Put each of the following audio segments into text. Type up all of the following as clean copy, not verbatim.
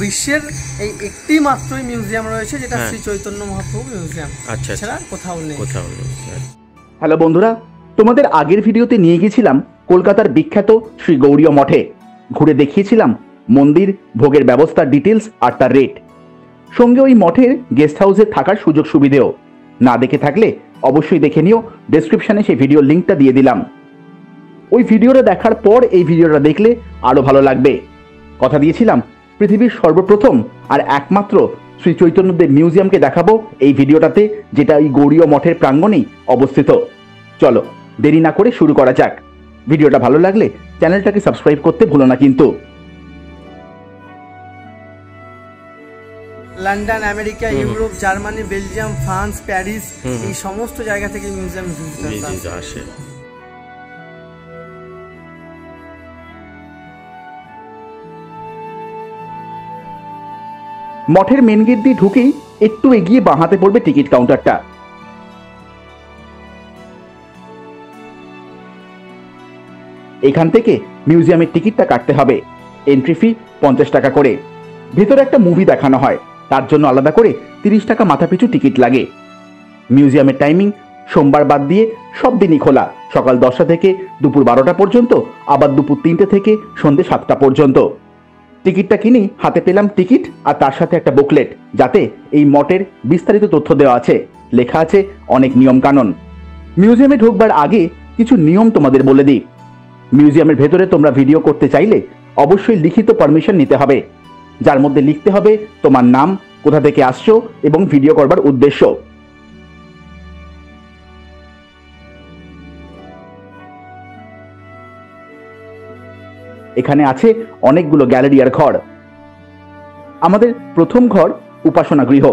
বিশ্বের এই একটি মাত্রই মিউজিয়াম রয়েছে যেটা শ্রী চৈতন্য মহাপ্রভু মিউজিয়াম। আচ্ছা, এছাড়া কোথাও নেই। হ্যালো বন্ধুরা, তোমাদের আগের ভিডিওতে নিয়ে গিয়েছিলাম কলকাতার বিখ্যাত শ্রী গৌড়ীয় মঠে। ঘুরে দেখিয়েছিলাম মন্দির, ভোগের ব্যবস্থার ডিটেলস আর তার রেট, সঙ্গে ওই মঠের গেস্ট হাউসে থাকার সুযোগ সুবিধেও। না দেখে থাকলে অবশ্যই দেখে নিও, ডেসক্রিপশনে সেই ভিডিওর লিঙ্কটা দিয়ে দিলাম। ওই ভিডিওটা দেখার পর এই ভিডিওটা দেখলে আরও ভালো লাগবে। কথা দিয়েছিলাম পৃথিবীর সর্বপ্রথম আর একমাত্র শ্রী চৈতন্যদেব মিউজিয়ামকে দেখাবো এই ভিডিওটাতে, যেটা এই গৌড়ীয় মঠের প্রাঙ্গণেই অবস্থিত। চলো দেরি না করে শুরু করা যাক। ভিডিওটা ভালো লাগলে চ্যানেলটাকে সাবস্ক্রাইব করতে ভুলো না কিন্তু। London, America, Europe, Germany, Belgium, France, Paris, এই সমস্ত জায়গা থেকে মিউজিয়াম আসে। মঠের মেন গেট দিয়ে ঢুকেই একটু এগিয়ে বাঁ হাতে পড়বে টিকিট কাউন্টারটা। এখান থেকে মিউজিয়ামের টিকিটটা কাটতে হবে। এন্ট্রি ফি 50 টাকা করে। ভেতরে একটা মুভি দেখানো হয়, তার জন্য আলাদা করে 30 টাকা মাথাপিছু টিকিট লাগে। মিউজিয়ামের টাইমিং সোমবার বাদ দিয়ে সব দিনই খোলা, সকাল 10টা থেকে দুপুর 12টা পর্যন্ত, আবার দুপুর 3টে থেকে সন্ধ্যে 7টা পর্যন্ত। টিকিটটা কিনেই হাতে পেলাম টিকিট আর তার সাথে একটা বুকলেট, যাতে এই মঠের বিস্তারিত তথ্য দেওয়া আছে। লেখা আছে অনেক নিয়ম কানুন। মিউজিয়ামে ঢুকবার আগে কিছু নিয়ম তোমাদের বলে দিই। মিউজিয়ামের ভেতরে তোমরা ভিডিও করতে চাইলে অবশ্যই লিখিত পারমিশন নিতে হবে, যার মধ্যে লিখতে হবে তোমার নাম, কোথা থেকে আসছো এবং ভিডিও করবার উদ্দেশ্য। এখানে আছে অনেকগুলো গ্যালারি আর ঘর। আমাদের প্রথম ঘর উপাসনা গৃহ।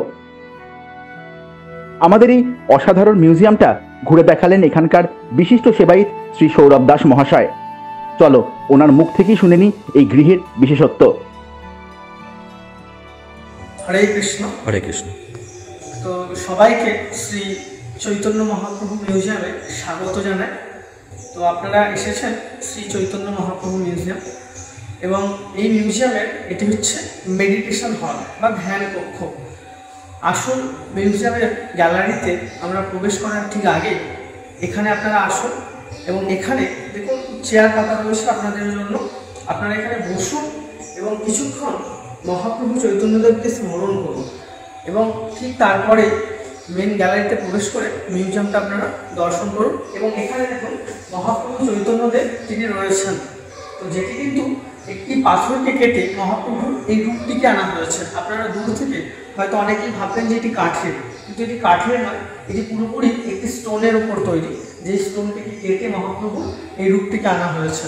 আমাদের এই অসাধারণ মিউজিয়ামটা ঘুরে দেখালেন এখানকার বিশিষ্ট সেবায়িত শ্রী সৌরভ দাস মহাশয়। চলো ওনার মুখ থেকেই শুনে নি এই গৃহের বিশেষত্ব। হরে কৃষ্ণ। হরে কৃষ্ণ। তো সবাইকে শ্রী চৈতন্য মহাপ্রভু মিউজিয়ামে স্বাগত জানাই। তো আপনারা এসেছেন শ্রী চৈতন্য মহাপ্রভু মিউজিয়াম, এবং এই মিউজিয়ামের এটি হচ্ছে মেডিটেশন হল বা ধ্যান কক্ষ। আসুন মিউজিয়ামের গ্যালারিতে আমরা প্রবেশ করার ঠিক আগে এখানে আপনারা আসুন, এবং এখানে দেখুন চেয়ার পাতা রয়েছে আপনাদের জন্য। আপনারা এখানে বসুন এবং কিছুক্ষণ মহাপ্রভু চৈতন্যদেবকে স্মরণ করুন, এবং ঠিক তারপরে মেন গ্যালারিতে প্রবেশ করে মিউজিয়ামটা আপনারা দর্শন করুন। এবং এখানে দেখুন মহাপ্রভু চৈতন্যদেব তিনি রয়েছেন, তো যেটি কিন্তু একটি পাথরকে কেটে মহাপ্রভুর এই রূপটিকে আনা হয়েছে। আপনারা দূর থেকে হয়তো অনেকেই ভাববেন যে এটি কাঠের, কিন্তু এটি কাঠের নয়, এটি পুরোপুরি একটি স্টোনের উপর তৈরি, যে স্টোনটিকে কেটে মহাপ্রভু এই রূপটিকে আনা হয়েছে।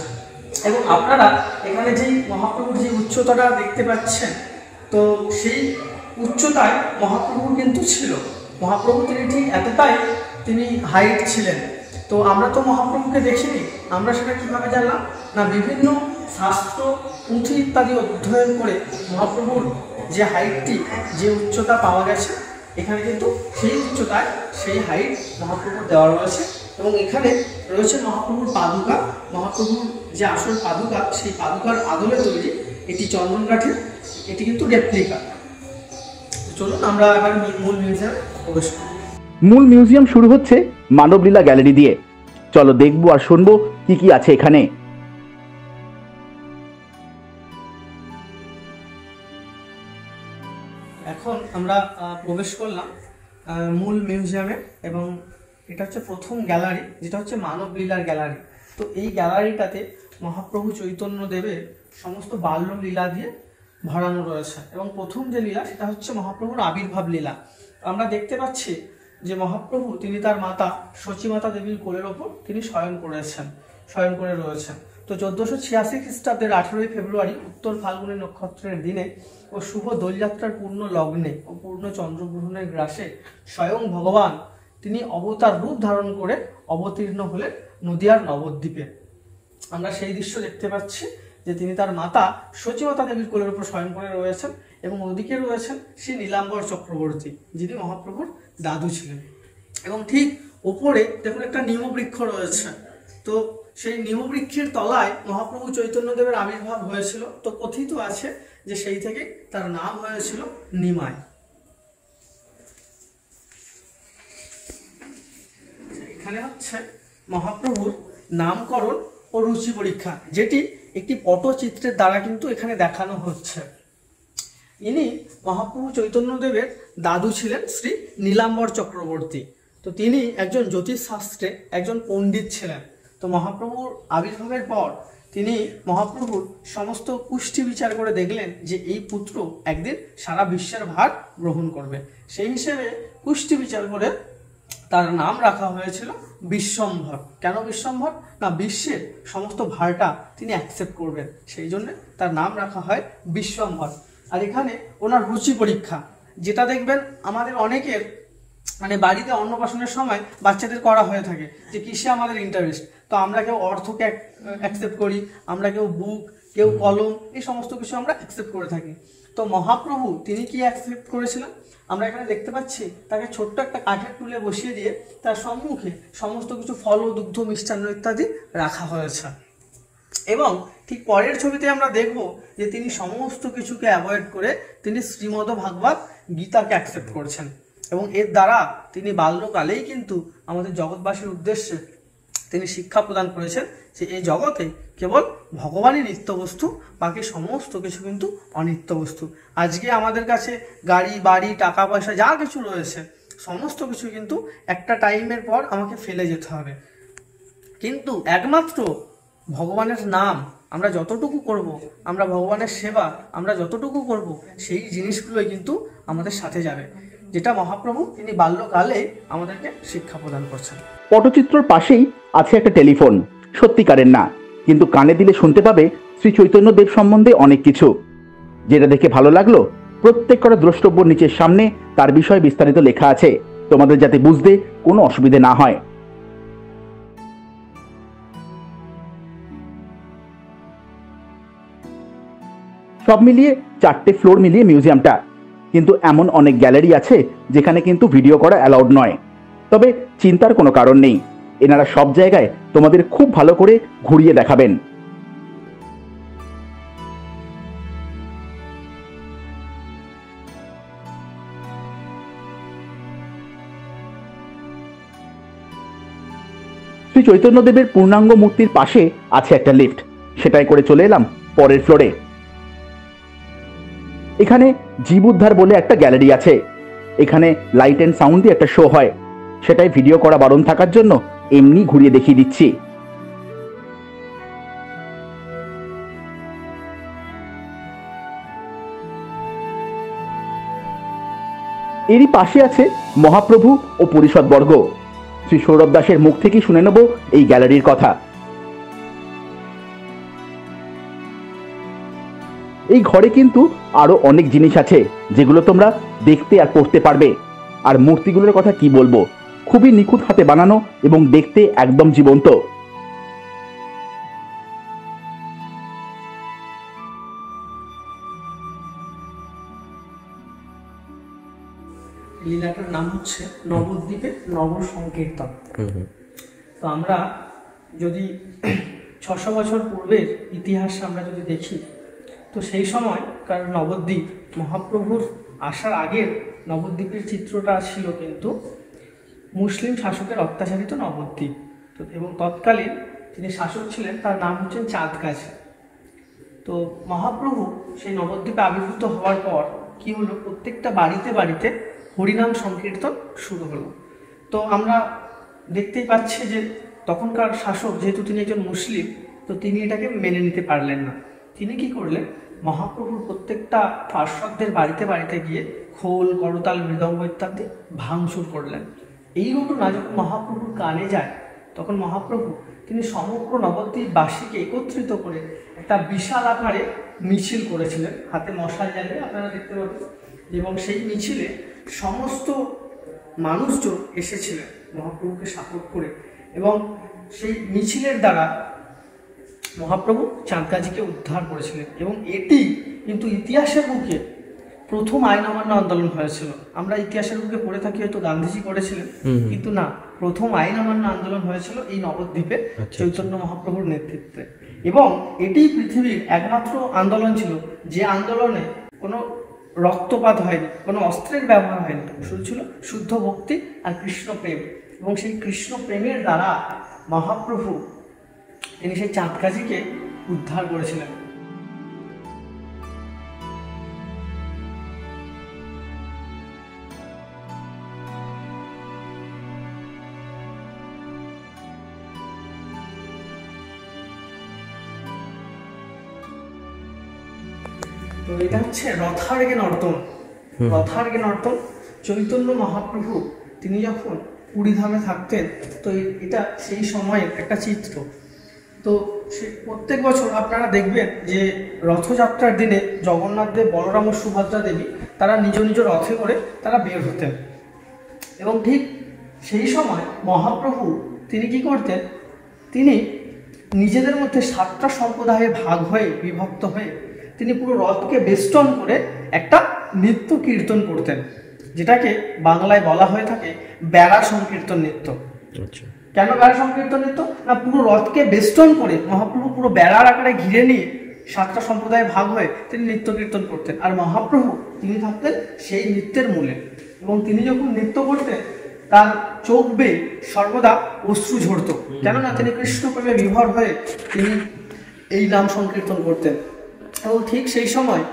এবং আপনারা এখানে যেই মহাপ্রভুর যে উচ্চতাটা দেখতে পাচ্ছেন, তো সেই উচ্চতায় মহাপ্রভু কিন্তু ছিল। মহাপ্রভু তিনি ঠিক এতটাই তিনি হাইট ছিলেন। তো আমরা তো মহাপ্রভুকে দেখিনি, আমরা সেটা কীভাবে জানলাম না, বিভিন্ন শাস্ত্র, পুঁথি ইত্যাদি অধ্যয়ন করে মহাপ্রভুর যে হাইটটি, যে উচ্চতা পাওয়া গেছে, এখানে কিন্তু সেই উচ্চতায় সেই হাইট মহাপ্রভুর দেওয়া রয়েছে। এবং এখানে রয়েছে মহাপ্রভুর পাদুকা। মহাপ্রভুর যে আসল পাদুকা, সেই পাদুকার আদলে তৈরি, এটি চন্দন কাঠের, এটি কিন্তু রেপ্লিকা। চলুন আমরা এবার মূল মিউজিয়ামে প্রবেশ করি। মূল মিউজিয়াম শুরু হচ্ছে মানবলীলা গ্যালারি দিয়ে। চলো দেখবো আর শুনবো কি কি আছে এখানে। এখন আমরা প্রবেশ করলাম মূল মিউজিয়ামে, এবং এটা হচ্ছে প্রথম গ্যালারি, যেটা হচ্ছে মানবলীলার গ্যালারি। তো এই গ্যালারিটাতে মহাপ্রভু চৈতন্য দেবের সমস্ত বাল্য লীলা দিয়ে ভরানো রয়েছে। এবং প্রথম যে লীলা, সেটা হচ্ছে মহাপ্রভুর আবির্ভাব লীলা। আমরা দেখতে পাচ্ছি যে মহাপ্রভু তিনি তার মাতা সচিমাতা দেবীর কোলের ওপর তিনি শয়ন করে রয়েছেন। তো 1486 খ্রিস্টাব্দের 18ই ফেব্রুয়ারি উত্তর ফাল্গুনী নক্ষত্রের দিনে ও শুভ দোলযাত্রার পূর্ণ লগ্নে ও পূর্ণ চন্দ্রগ্রহণের গ্রাসে স্বয়ং ভগবান তিনি অবতার রূপ ধারণ করে অবতীর্ণ হলেন নদিয়ার নবদ্বীপে। আমরা সেই দৃশ্য দেখতে পাচ্ছি যে তিনি তার মাতা সচিমাতা দেবীর কোলের উপর শয়ন করে রয়েছেন, এবং ওদিকে রয়েছেন শ্রী নীলাম্বর চক্রবর্তী, যিনি মহাপ্রভুর দাদু ছিলেন। এবং ঠিক ওপরে দেখুন একটা নিমবৃক্ষ রয়েছে। তো সেই নিমবৃক্ষের তলায় মহাপ্রভু চৈতন্যদেবের আবির্ভাব হয়েছিল। তো কথিত আছে যে সেই থেকে তার নাম হয়েছিল নিমাই। এখানে হচ্ছে মহাপ্রভুর নামকরণ ও রুচি পরীক্ষা, যেটি একটি পটচিত্রের দ্বারা কিন্তু এখানে দেখানো হচ্ছে। ইনি মহাপ্রভু চৈতন্যদেবের দাদু ছিলেন শ্রী নীলাম্বর চক্রবর্তী। তো তিনি একজন জ্যোতিষশাস্ত্রে একজন পণ্ডিত ছিলেন। তো মহাপ্রভুর আবির্ভাবের পর তিনি মহাপ্রভুর সমস্ত কুষ্টি বিচার করে দেখলেন যে এই পুত্র একদিন সারা বিশ্বের ভার গ্রহণ করবে। সেই হিসেবে কুষ্টি বিচার করে তার নাম রাখা হয়েছিল বিশ্বম্ভর। কেন বিশ্বম্ভর? না, বিশ্বের সমস্ত ভারটা তিনি অ্যাকসেপ্ট করবেন, সেই জন্য তার নাম রাখা হয় বিশ্বম্ভর। আর এখানে ওনার রুচি পরীক্ষা, যেটা দেখবেন আমাদের অনেকের মানে বাড়িতে অন্নপ্রাশনের সময় বাচ্চাদের করা হয়ে থাকে যে কিসে আমাদের ইন্টারেস্ট। তো আমরা কেউ অর্থকে অ্যাকসেপ্ট করি, আমরা কেউ বুক, কেউ কলম, এই সমস্ত কিছু আমরা অ্যাকসেপ্ট করে থাকি। তো মহাপ্রভু তিনি কি অ্যাকসেপ্ট করেছিলেন? আমরা এখানে দেখতে পাচ্ছি তাকে ছোট্ট একটা কাঠের টুলে বসিয়ে দিয়ে তার সম্মুখে সমস্ত কিছু ফল, দুগ্ধ, মিষ্টান্ন ইত্যাদি রাখা হয়েছে। এবং ঠিক পরের ছবিতে আমরা দেখব যে তিনি সমস্ত কিছুকে অ্যাভয়েড করে তিনি শ্রীমদ্ ভাগবত গীতাকে অ্যাকসেপ্ট করছেন। এবং এর দ্বারা তিনি বাল্যকালেই কিন্তু আমাদের জগৎবাসীর উদ্দেশ্যে তিনি শিক্ষা প্রদান করেছেন যে এই জগতে কেবল ভগবানই নিত্য বস্তু, বাকি সমস্ত কিছু কিন্তু অনিত্য বস্তু। আজকে আমাদের কাছে গাড়ি, বাড়ি, টাকা পয়সা যা কিছু রয়েছে সমস্ত কিছু কিন্তু একটা টাইমের পর আমাকে ফেলে যেতে হবে, কিন্তু একমাত্র ভগবানের নাম আমরা যতটুকু করব, আমরা ভগবানের সেবা আমরা যতটুকু করব, সেই জিনিসগুলোই কিন্তু আমাদের সাথে যাবে, যেটা মহাপ্রভু তিনি বাল্যকালে আমাদেরকে শিক্ষা প্রদান করছেন। পটচিত্রর পাশেই আছে একটা টেলিফোন, সত্যিকারের না, কিন্তু কানে দিলে শুনতে পাবে শ্রী চৈতন্যদেব সম্বন্ধে অনেক কিছু। যেটা দেখে ভালো লাগলো, প্রত্যেক কটা দ্রষ্টব্য নিচের সামনে তার বিষয়ে বিস্তারিত লেখা আছে, তোমাদের যাতে বুঝতে কোনো অসুবিধে না হয়। সব মিলিয়ে 4টে ফ্লোর মিলিয়ে মিউজিয়ামটা, কিন্তু এমন অনেক গ্যালারি আছে যেখানে কিন্তু ভিডিও করা অ্যালাউড নয়। তবে চিন্তার কোনো কারণ নেই, এনারা সব জায়গায় তোমাদের খুব ভালো করে ঘুরিয়ে দেখাবেন। শ্রী চৈতন্যদেবের পূর্ণাঙ্গ মূর্তির পাশে আছে একটা লিফট, সেটাই করে চলে এলাম পরের ফ্লোরে। এখানে জীব উদ্ধার বলে একটা গ্যালারি আছে। এখানে লাইট অ্যান্ড সাউন্ড দিয়ে একটা শো হয়, সেটাই ভিডিও করা বারণ থাকার জন্য এমনি ঘুরিয়ে দেখিয়ে দিচ্ছি। এরই পাশে আছে মহাপ্রভু ও পরিষদবর্গ। শ্রী সৌরভ দাসের মুখ থেকেই শুনে নেব এই গ্যালারির কথা। এই ঘরে কিন্তু আরো অনেক জিনিস আছে যেগুলো তোমরা দেখতে আর পড়তে পারবে। আর মূর্তিগুলোর কথা কি বলবো, খুবই নিখুঁত হাতে বানানো এবং দেখতে একদম জীবন্ত। লীলাটার নাম হচ্ছে নবদ্বীপের নব সংকীর্তন। তো আমরা যদি 600 বছর পূর্বের ইতিহাস আমরা যদি দেখি, তো সেই সময় কারণ নবদ্বীপ মহাপ্রভুর আসার আগের নবদ্বীপের চিত্রটা ছিল কিন্তু মুসলিম শাসকের অত্যাচারিত নবদ্বীপ। তো এবং তৎকালীন যিনি শাসক ছিলেন তার নাম হচ্ছেন চাঁদগাছি। তো মহাপ্রভু সেই নবদ্বীপে আবির্ভূত হওয়ার পর কি হলো, প্রত্যেকটা বাড়িতে বাড়িতে হরিনাম সংকীর্তন শুরু হলো। তো আমরা দেখতেই পাচ্ছি যে তখনকার শাসক যেহেতু তিনি একজন মুসলিম, তো তিনি এটাকে মেনে নিতে পারলেন না। তিনি কি করলেন, মহাপ্রভুর প্রত্যেকটা পার্শ্বদের বাড়িতে বাড়িতে গিয়ে খোল, করতাল, মৃদঙ্গ ইত্যাদি ভাঙচুর করলেন। এই ঘটনা যখন মহাপ্রভুর কানে যায়, তখন মহাপ্রভু তিনি সমগ্র নবদ্বীপবাসীকে একত্রিত করে একটা বিশাল আকারে মিছিল করেছিলেন, হাতে মশাল জ্বালিয়ে, আপনারা দেখতে পাবেন। এবং সেই মিছিলে সমস্ত মানুষজন এসেছিলেন মহাপ্রভুকে সাপোর্ট করে, এবং সেই মিছিলের দ্বারা মহাপ্রভু চাঁদগাছিকে উদ্ধার করেছিলেন। এবং এটি কিন্তু ইতিহাসের বুকে প্রথম আইন অমান্য আন্দোলন হয়েছিল। আমরা ইতিহাসের বুকে পড়ে থাকি হয়তো গান্ধীজি করেছিলেন, কিন্তু না, প্রথম আইন অমান্য আন্দোলন হয়েছিল এই নবদ্বীপে চৈতন্য মহাপ্রভুর নেতৃত্বে। এবং এটি পৃথিবীর একমাত্র আন্দোলন ছিল যে আন্দোলনে কোনো রক্তপাত হয়নি, কোনো অস্ত্রের ব্যবহার হয়নি, শুধু ছিল শুদ্ধ ভক্তি আর কৃষ্ণ প্রেম। এবং সেই কৃষ্ণ প্রেমের দ্বারা মহাপ্রভু তিনি সেই চাঁদকাজিকে উদ্ধার করেছিলেন। তো এটা হচ্ছে রথার্গে নর্তন। রথার্গে নর্তন চৈতন্য মহাপ্রভু তিনি যখন পুরীধামে থাকতেন, তো এটা সেই সময়ের একটা চিত্র। তো সে প্রত্যেক বছর আপনারা দেখবেন যে রথযাত্রার দিনে জগন্নাথ দেব, বলরাম ও সুভদ্রা দেবী তারা নিজ নিজ রথে করে তারা বের হতেন। এবং ঠিক সেই সময় মহাপ্রভু তিনি কি করতেন, তিনি নিজেদের মধ্যে 7টা সম্প্রদায়ে ভাগ হয়ে বিভক্ত হয়ে তিনি পুরো রথকে বেষ্টন করে একটা নৃত্য কীর্তন করতেন, যেটাকে বাংলায় বলা হয়ে থাকে বেড়া সংকীর্তন নৃত্য। কেন বেড়া সংকীর্তন নৃত্য? না, পুরো রথকে বেষ্টন করে মহাপ্রভু পুরো বেড়ার আকারে ঘিরে নিয়ে 7টা সম্প্রদায়ে ভাগ হয়ে তিনি নৃত্য কীর্তন করতেন। আর মহাপ্রভু তিনি থাকতেন সেই নৃত্যের মূলে। এবং তিনি যখন নৃত্য করতেন তার চোখ বেয়ে সর্বদা অশ্রু ঝরত, কেননা তিনি কৃষ্ণ প্রেমে বিভোর হয়ে তিনি এই নাম সংকীর্তন করতেন। এবং ঠিক সেই সময়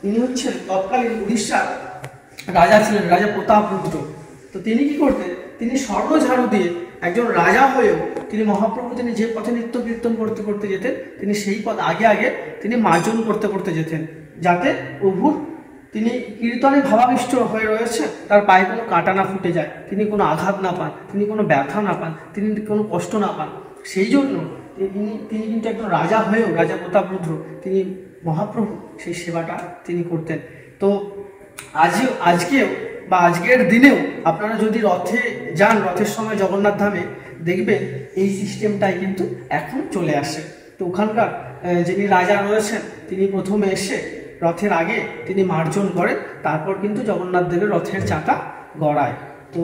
তিনি হচ্ছেন তৎকালীন উড়িষ্যার রাজা ছিলেন, রাজা প্রতাপরুদ্র। তো তিনি কি করতেন, তিনি স্বর্ণঝাড়ু দিয়ে একজন রাজা হয়েও তিনি মহাপ্রভু তিনি যে পথে নৃত্য কীর্তন করতে করতে যেতেন, তিনি সেই পথ আগে আগে তিনি মার্জন করতে করতে যেতেন, যাতে প্রভুর তিনি কীর্তনে ভাবাবিষ্ট হয়ে রয়েছে, তার পায়ে কোনো কাঁটা না ফুটে যায়, তিনি কোনো আঘাত না পান, তিনি কোনো ব্যথা না পান, তিনি কোনো কষ্ট না পান। সেই জন্য তিনি কিন্তু একজন রাজা হয়েও, রাজা প্রতাপরুদ্র, তিনি মহাপ্রভু সেই সেবাটা তিনি করতেন। তো আজকেও বা আজকের দিনেও আপনারা যদি রথে যান, রথের সময় জগন্নাথ ধামে দেখবেন এই সিস্টেমটাই কিন্তু এখন চলে আসে। তো ওখানকার যিনি রাজা রয়েছেন তিনি প্রথমে এসে রথের আগে তিনি মার্জন করেন, তারপর কিন্তু জগন্নাথ দেবের রথের চাকা গড়ায়। তো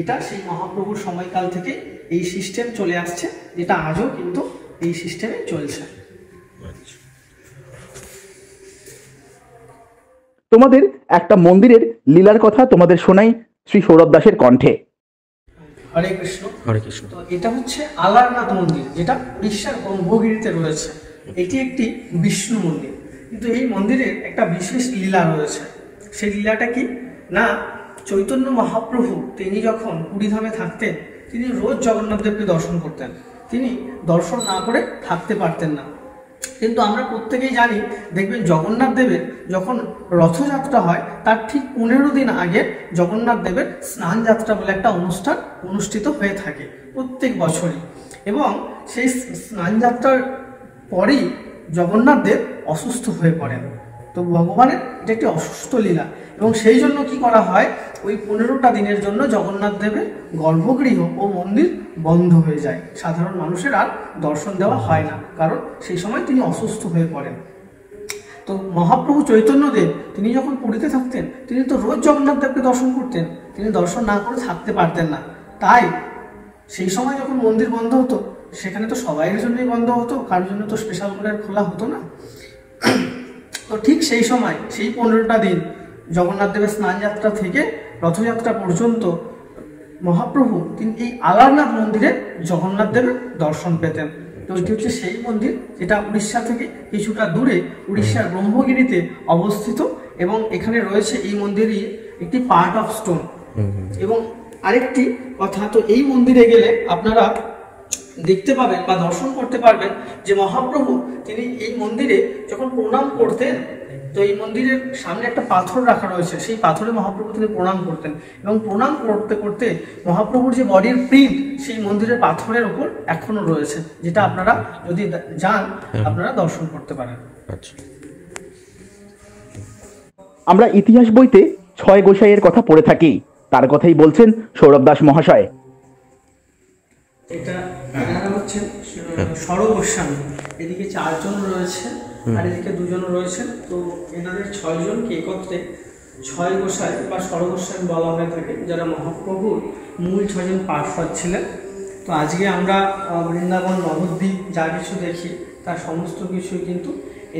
এটা সেই মহাপ্রভুর সময়কাল থেকে এই সিস্টেম চলে আসছে, যেটা আজও কিন্তু এই সিস্টেমে চলছে। তোমাদের একটা মন্দিরের লীলার কথা তোমাদের শোনাই শ্রী সৌরভ দাসের কণ্ঠে। হরে কৃষ্ণ। হরে কৃষ্ণ। তো এটা হচ্ছে আলারনাথ মন্দির, যেটা উড়িষ্যার ব্রহ্মগিরিতে রয়েছে। এটি একটি বিষ্ণু মন্দির, কিন্তু এই মন্দিরের একটা বিশেষ লীলা রয়েছে। সেই লীলাটা কি না, চৈতন্য মহাপ্রভু তিনি যখন পুরীধামে থাকতেন, তিনি রোজ জগন্নাথ দেবকে দর্শন করতেন। তিনি দর্শন না করে থাকতে পারতেন না। কিন্তু আমরা প্রত্যেকেই জানি, দেখবেন জগন্নাথ দেবের যখন রথযাত্রা হয় তার ঠিক 15 দিন আগে জগন্নাথ দেবের স্নান যাত্রা বলে একটা অনুষ্ঠান অনুষ্ঠিত হয়ে থাকে প্রত্যেক বছরই। এবং সেই স্নান যাত্রার পরেই জগন্নাথ দেব অসুস্থ হয়ে পড়েন। তো ভগবানের এটা একটি অসুস্থ লীলা, এবং সেই জন্য কি করা হয়, ওই 15টা দিনের জন্য জগন্নাথ দেবের গর্ভগৃহ ও মন্দির বন্ধ হয়ে যায়, সাধারণ মানুষের আর দর্শন দেওয়া হয় না, কারণ সেই সময় তিনি অসুস্থ হয়ে পড়েন। তো মহাপ্রভু চৈতন্যদেব তিনি যখন পুরীতে থাকতেন, তিনি তো রোজ জগন্নাথ দেবকে দর্শন করতেন, তিনি দর্শন না করে থাকতে পারতেন না। তাই সেই সময় যখন মন্দির বন্ধ হতো, সেখানে তো সবাইয়ের জন্যই বন্ধ হতো, কারোর জন্য তো স্পেশাল করে খোলা হতো না। তো ঠিক সেই সময় সেই 15টা দিন জগন্নাথ দেবের স্নান যাত্রা থেকে রথযাত্রা পর্যন্ত মহাপ্রভু তিনি এই আলারনাথ মন্দিরে জগন্নাথ দেবের দর্শন পেতেন। তো এটি হচ্ছে সেই মন্দির, যেটা উড়িষ্যা থেকে কিছুটা দূরে উড়িষ্যার ব্রহ্মগিরিতে অবস্থিত, এবং এখানে রয়েছে এই মন্দিরই একটি পার্ট অফ স্টোন। এবং আরেকটি কথা, তো এই মন্দিরে গেলে আপনারা দেখতে পাবেন বা দর্শন করতে পারবেন যে মহাপ্রভু তিনি এই মন্দিরে যখন প্রণাম করতেন, তো এই মন্দিরের সামনে একটা পাথর রাখা রয়েছে, সেই পাথরে মহাপ্রভু তিনি প্রণাম করতেন, এবং প্রণাম করতে করতে মহাপ্রভুর যে বডির প্রিন্ট সেই মন্দিরের পাথরের উপর এখনো রয়েছে, যেটা আপনারা যদি যান আপনারা দর্শন করতে পারেন। আমরা ইতিহাস বইতে 6 গোসাইয়ের কথা পড়ে থাকি, তার কথাই বলছেন সৌরভ দাস মহাশয়। এটা হচ্ছেন সরব গোস্বামী, এদিকে 4 জন রয়েছে আর এদিকে 2 জন রয়েছেন। তো এনাদের 6 জনকে একত্রে 6 গোসাই বা সরগোস্বামী বলা হয়ে থাকে, যারা মহাপ্রভুর মূল 6 জন পার্শ্বদ ছিলেন। তো আজকে আমরা বৃন্দাবন নবদ্বীপ যা কিছু দেখি, তার সমস্ত কিছুই কিন্তু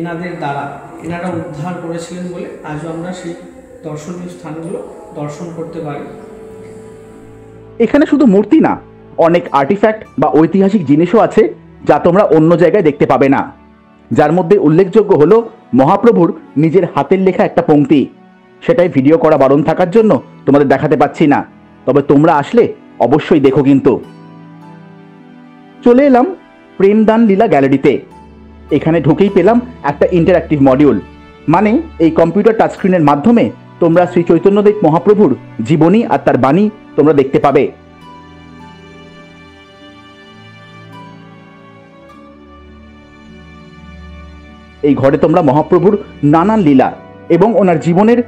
এনাদের দ্বারা এনারা উদ্ধার করেছিলেন বলে আজও আমরা সেই দর্শনীয় স্থানগুলো দর্শন করতে পারি। এখানে শুধু মূর্তি না, অনেক আর্টিফ্যাক্ট বা ঐতিহাসিক জিনিসও আছে যা তোমরা অন্য জায়গায় দেখতে পাবে না। যার মধ্যে উল্লেখযোগ্য হলো মহাপ্রভুর নিজের হাতের লেখা একটা পংক্তি। সেটাই ভিডিও করা বারণ থাকার জন্য তোমাদের দেখাতে পাচ্ছি না, তবে তোমরা আসলে অবশ্যই দেখো। কিন্তু চলে এলাম প্রেমদান লীলা গ্যালারিতে। এখানে ঢুকেই পেলাম একটা ইন্টারঅ্যাক্টিভ মডিউল, মানে এই কম্পিউটার টাচস্ক্রিনের মাধ্যমে তোমরা শ্রী চৈতন্যদেব মহাপ্রভুর জীবনী আর তার বাণী তোমরা দেখতে পাবে। এই ঘরে তোমরা মহাপ্রভুর নানান লীলা এবং ওনার জীবনের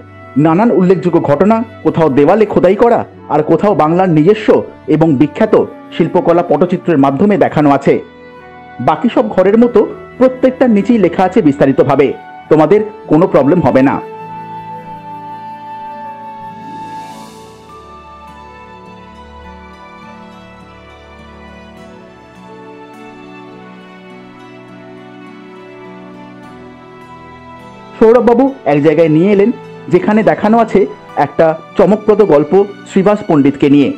নানান উল্লেখযোগ্য ঘটনা কোথাও দেওয়ালে খোদাই করা আর কোথাও বাংলার নিজস্ব এবং বিখ্যাত শিল্পকলা পটচিত্রের মাধ্যমে দেখানো আছে। বাকি সব ঘরের মতো প্রত্যেকটার নিচেই লেখা আছে বিস্তারিতভাবে, তোমাদের কোনো প্রবলেম হবে না। সৌরভবাবু এক জায়গায় নিয়ে এলেন যেখানে দেখানো আছে একটা চমকপ্রদ গল্প শ্রীবাস পণ্ডিতকে নিয়ে।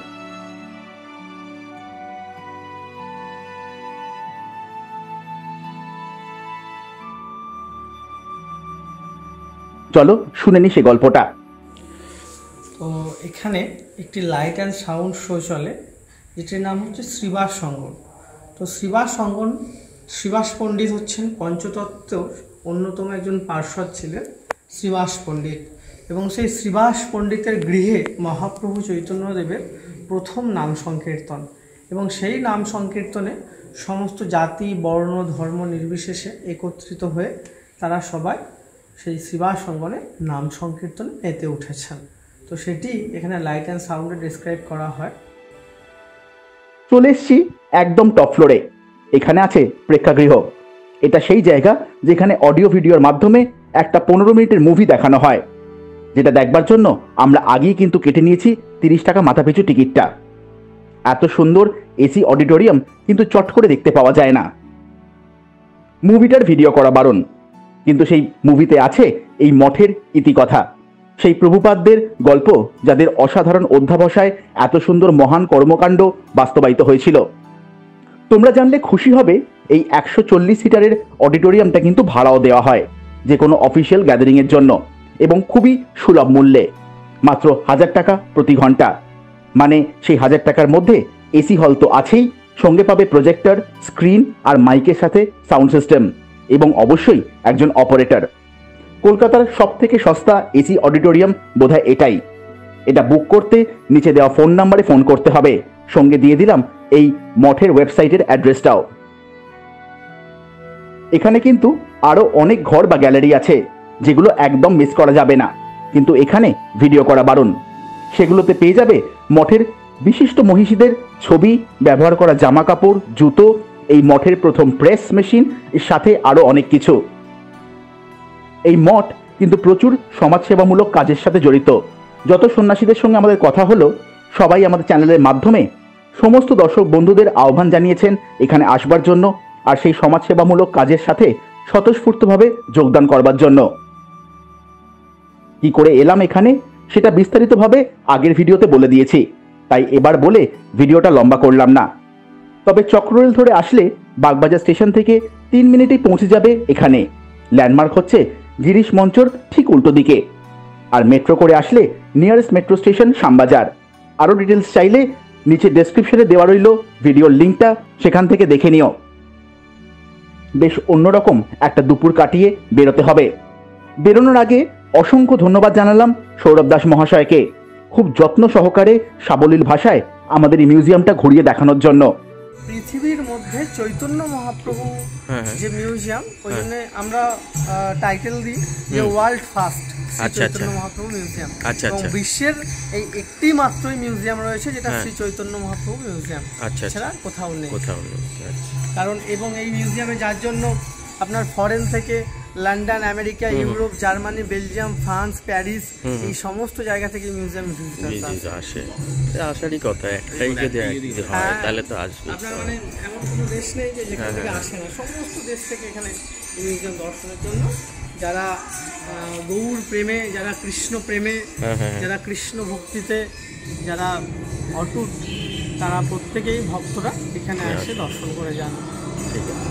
চলো শুনে নি সে গল্পটা। তো এখানে একটি লাইট অ্যান্ড সাউন্ড শো চলে, যেটির নাম হচ্ছে শ্রীবাস সঙ্গন। তো শ্রীবাস পণ্ডিত হচ্ছেন পঞ্চতত্ত্বর অন্যতম একজন পার্ষদ ছিলেন শ্রীবাস পণ্ডিত, এবং সেই শ্রীবাস পণ্ডিতের গৃহে মহাপ্রভু চৈতন্যদেবের প্রথম নাম সংকীর্তন, এবং সেই নাম সংকীর্তনে সমস্ত জাতি বর্ণ ধর্ম নির্বিশেষে একত্রিত হয়ে তারা সবাই সেই শ্রীবাস সঙ্গনে নাম সংকীর্তনে মেতে উঠেছেন। তো সেটি এখানে লাইট অ্যান্ড সাউন্ডে ডিসক্রাইব করা হয়। চলে এসছি একদম টপ ফ্লোরে। এখানে আছে প্রেক্ষাগৃহ। এটা সেই জায়গা যেখানে অডিও ভিডিওর মাধ্যমে একটা 15 মিনিটের মুভি দেখানো হয়, যেটা দেখবার জন্য আমরা আগেই কিন্তু কেটে নিয়েছি 30 টাকা মাথাপিছু টিকিটটা। এত সুন্দর এসি অডিটোরিয়াম কিন্তু চট করে দেখতে পাওয়া যায় না। মুভিটার ভিডিও করা বারণ, কিন্তু সেই মুভিতে আছে এই মঠের ইতিকথা, সেই প্রভুপাদদের গল্প যাদের অসাধারণ অধ্যাবসায় এত সুন্দর মহান কর্মকাণ্ড বাস্তবায়িত হয়েছিল। তোমরা জানলে খুশি হবে, এই 140 সিটারের অডিটোরিয়ামটা কিন্তু ভাড়াও দেওয়া হয় যে কোনো অফিসিয়াল গ্যাদারিংয়ের জন্য, এবং খুবই সুলভ মূল্যে, মাত্র 1000 টাকা প্রতি ঘন্টা। মানে সেই 1000 টাকার মধ্যে এসি হল তো আছেই, সঙ্গে পাবে প্রজেক্টর, স্ক্রিন আর মাইকের সাথে সাউন্ড সিস্টেম, এবং অবশ্যই একজন অপারেটর। কলকাতার সব থেকে সস্তা এসি অডিটোরিয়াম বোধহয় এটাই। এটা বুক করতে নিচে দেওয়া ফোন নাম্বারে ফোন করতে হবে, সঙ্গে দিয়ে দিলাম এই মঠের ওয়েবসাইটের অ্যাড্রেসটাও। এখানে কিন্তু আরো অনেক ঘর বা গ্যালারি আছে যেগুলো একদম মিস করা যাবে না, কিন্তু এখানে ভিডিও করা বারণ। সেগুলোতে পেয়ে যাবে মঠের বিশিষ্ট মহিষীদের ছবি, ব্যবহার করা জামা কাপড়, জুতো, এই মঠের প্রথম প্রেস মেশিন, এর সাথে আরো অনেক কিছু। এই মঠ কিন্তু প্রচুর সমাজসেবামূলক কাজের সাথে জড়িত। যত সন্ন্যাসীদের সঙ্গে আমাদের কথা হলো, সবাই আমাদের চ্যানেলের মাধ্যমে সমস্ত দর্শক বন্ধুদের আহ্বান জানিয়েছেন এখানে আসবার জন্য, আর সেই সমাজসেবামূলক কাজের সাথে স্বতঃস্ফূর্তভাবে যোগদান করবার জন্য। কি করে এলাম এখানে সেটা বিস্তারিতভাবে আগের ভিডিওতে বলে দিয়েছি, তাই এবার বলে ভিডিওটা লম্বা করলাম না। তবে চক্ররেল ধরে আসলে বাগবাজার স্টেশন থেকে 3 মিনিটেই পৌঁছে যাবে এখানে। ল্যান্ডমার্ক হচ্ছে গিরিশ মঞ্চর ঠিক উল্টো দিকে। আর মেট্রো করে আসলে নিয়ারেস্ট মেট্রো স্টেশন শ্যামবাজার। আরও ডিটেলস চাইলে নিচে ডেসক্রিপশনে দেওয়া রইল ভিডিওর লিঙ্কটা, সেখান থেকে দেখে নিও। বেশ অন্যরকম একটা দুপুর কাটিয়ে বেরোতে হবে। বেরোনোর আগে অসংখ্য ধন্যবাদ জানালাম সৌরভ দাস মহাশয়কে, খুব যত্ন সহকারে সাবলীল ভাষায় আমাদের এই মিউজিয়ামটা ঘুরিয়ে দেখানোর জন্য। পৃথিবীর মধ্যে চৈতন্য মহাপ্রভু যে মিউজিয়াম, ওই জন্য আমরা টাইটেল দিই যে world first Chaitanya Mahaprabhu museum. এবং বিশ্বের এই একটি মাত্রই মিউজিয়াম রয়েছে যেটা শ্রী চৈতন্য মহাপ্রভু মিউজিয়াম, এছাড়া কোথাও নেই। কারণ এবং এই মিউজিয়ামে যার জন্য আপনার ফরেন থেকে London, America, Europe, Germany, Belgium, France, Paris, এই সমস্ত জায়গা থেকে মিউজিয়াম আসে। আসারই কথা, একটাই যদি হয় তাহলে তো আসবে। আপনার মানে এমন কোনো দেশ নেই যে যেখান থেকে আসে না, সমস্ত দেশ থেকে এখানে মিউজিয়াম দর্শনের জন্য যারা গৌর প্রেমে, যারা কৃষ্ণ প্রেমে, যারা কৃষ্ণ ভক্তিতে যারা অটুট, তারা প্রত্যেকেই ভক্তরা এখানে এসে দর্শন করে যান। ঠিক আছে।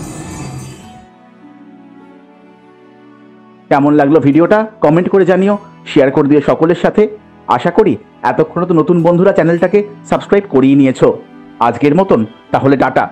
কেমন লাগলো ভিডিওটা কমেন্ট করে জানিও, শেয়ার করে দিও সকলের সাথে। আশা করি এতক্ষণ তো নতুন বন্ধুরা চ্যানেলটাকে সাবস্ক্রাইব করিয়ে নিয়েছো। আজকের মতন তাহলে টাটা।